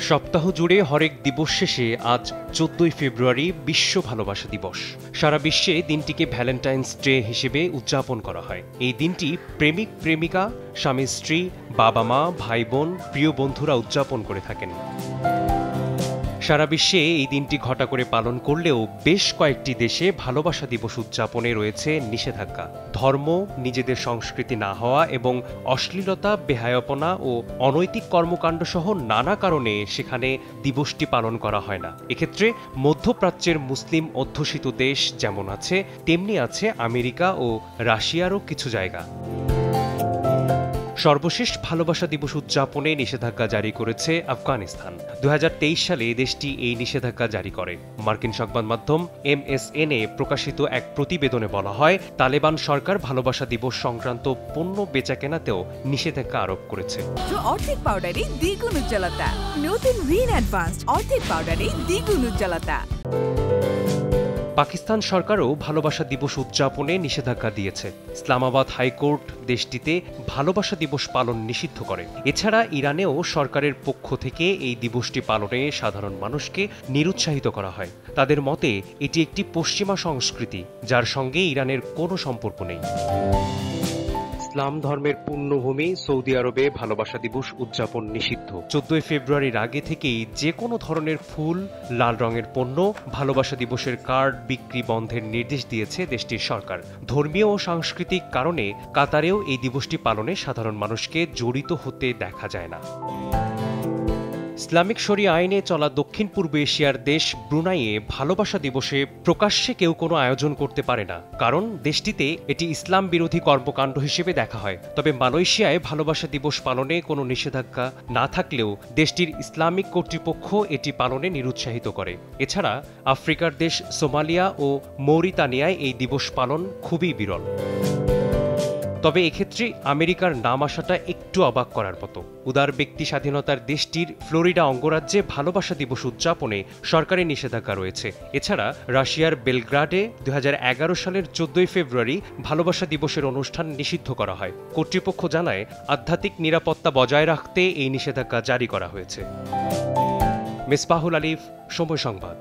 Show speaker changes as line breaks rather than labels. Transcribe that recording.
সপ্তাহ জুড়ে হরেক দিবস শেষে আজ ১৪ই ফেব্রুয়ারি বিশ্ব ভালোবাসা দিবস। সারা বিশ্বে দিনটিকে ভ্যালেন্টাইন্স ডে হিসেবে উদযাপন করা হয়। এই দিনটি প্রেমিক প্রেমিকা, স্বামী স্ত্রী, বাবা মা, ভাই বোন, প্রিয় বন্ধুরা উদযাপন করে থাকেন। সারা বিশ্বে এই দিনটি ঘটা করে পালন করলেও বেশ কয়েকটি দেশে ভালোবাসা দিবস উদযাপনে রয়েছে নিষেধাজ্ঞা। ধর্ম, নিজেদের সংস্কৃতি না হওয়া এবং অশ্লীলতা, বেহায়াপনা ও অনৈতিক কর্মকাণ্ড সহ নানা কারণে সেখানে দিবসটি পালন করা হয় না। এক্ষেত্রে মধ্যপ্রাচ্যের মুসলিম অধ্যুষিত দেশ যেমন আছে, তেমনি আছে আমেরিকা ও রাশিয়ারও কিছু জায়গা। সর্বশেষ ভালোবাসা দিবস উদযাপনে নিষেধাজ্ঞা জারি করেছে আফগানিস্তান। ২০২৩ সালে দেশটি এই নিষেধাজ্ঞা জারি করে। মার্কিন সংবাদ মাধ্যম MSN-এ প্রকাশিত এক প্রতিবেদনে বলা হয়, তালেবান সরকার ভালোবাসা দিবস সংক্রান্ত পণ্য বেচাকেনাতেও নিষেধাজ্ঞা আরোপ করেছে।
অর্ধেক পাউডারে দ্বিগুণ উজ্জ্বলতা, নতুন রিন অ্যাডভান্সড অর্ধেক পাউডারে দ্বিগুণ উজ্জ্বলতা।
পাকিস্তান সরকারও ভালোবাসা দিবস উদযাপনে নিষেধাজ্ঞা দিয়েছে। ইসলামাবাদ হাইকোর্ট দেশটিতে ভালোবাসা দিবস পালন নিষিদ্ধ করে। এছাড়া ইরানেও সরকারের পক্ষ থেকে এই দিবসটি পালনে সাধারণ মানুষকে নিরুৎসাহিত করা হয়। তাদের মতে এটি একটি পশ্চিমা সংস্কৃতি, যার সঙ্গে ইরানের কোনো সম্পর্ক নেই। ইসলাম ধর্মের পুণ্যভূমি সৌদি আরবে ভালোবাসা দিবস উদযাপন নিষিদ্ধ। ১৪ই ফেব্রুয়ারির আগে থেকেই যে কোনো ধরনের ফুল, লাল রঙের পণ্য, ভালোবাসা দিবসের কার্ড বিক্রি বন্ধের নির্দেশ দিয়েছে দেশটির সরকার। ধর্মীয় ও সাংস্কৃতিক কারণে কাতারেও এই দিবসটি পালনে সাধারণ মানুষকে জড়িত হতে দেখা যায় না। ইসলামিক শরিয়া আইনে চলা দক্ষিণ পূর্ব এশিয়ার দেশ ব্রুনাইয়ে ভালোবাসা দিবসে প্রকাশ্যে কেউ কোনো আয়োজন করতে পারে না, কারণ দেশটিতে এটি ইসলাম বিরোধী কর্মকাণ্ড হিসেবে দেখা হয়। তবে মালয়েশিয়ায় ভালোবাসা দিবস পালনে কোনো নিষেধাজ্ঞা না থাকলেও দেশটির ইসলামিক কর্তৃপক্ষ এটি পালনে নিরুৎসাহিত করে। এছাড়া আফ্রিকার দেশ সোমালিয়া ও মৌরিতানিয়ায় এই দিবস পালন খুবই বিরল। তবে এক্ষেত্রে আমেরিকার নাম আসাটা একটু অবাক করার মতো। উদার ব্যক্তি স্বাধীনতার দেশটির ফ্লোরিডা অঙ্গরাজ্যে ভালোবাসা দিবস উদযাপনে সরকারি নিষেধাজ্ঞা রয়েছে। এছাড়া রাশিয়ার বেলগ্রাডে ২০১১ সালের ১৪ই ফেব্রুয়ারি ভালোবাসা দিবসের অনুষ্ঠান নিষিদ্ধ করা হয়। কর্তৃপক্ষ জানায়, আধ্যাত্মিক নিরাপত্তা বজায় রাখতে এই নিষেধাজ্ঞা জারি করা হয়েছে। মেসবাহুল আলিফ, সময় সংবাদ।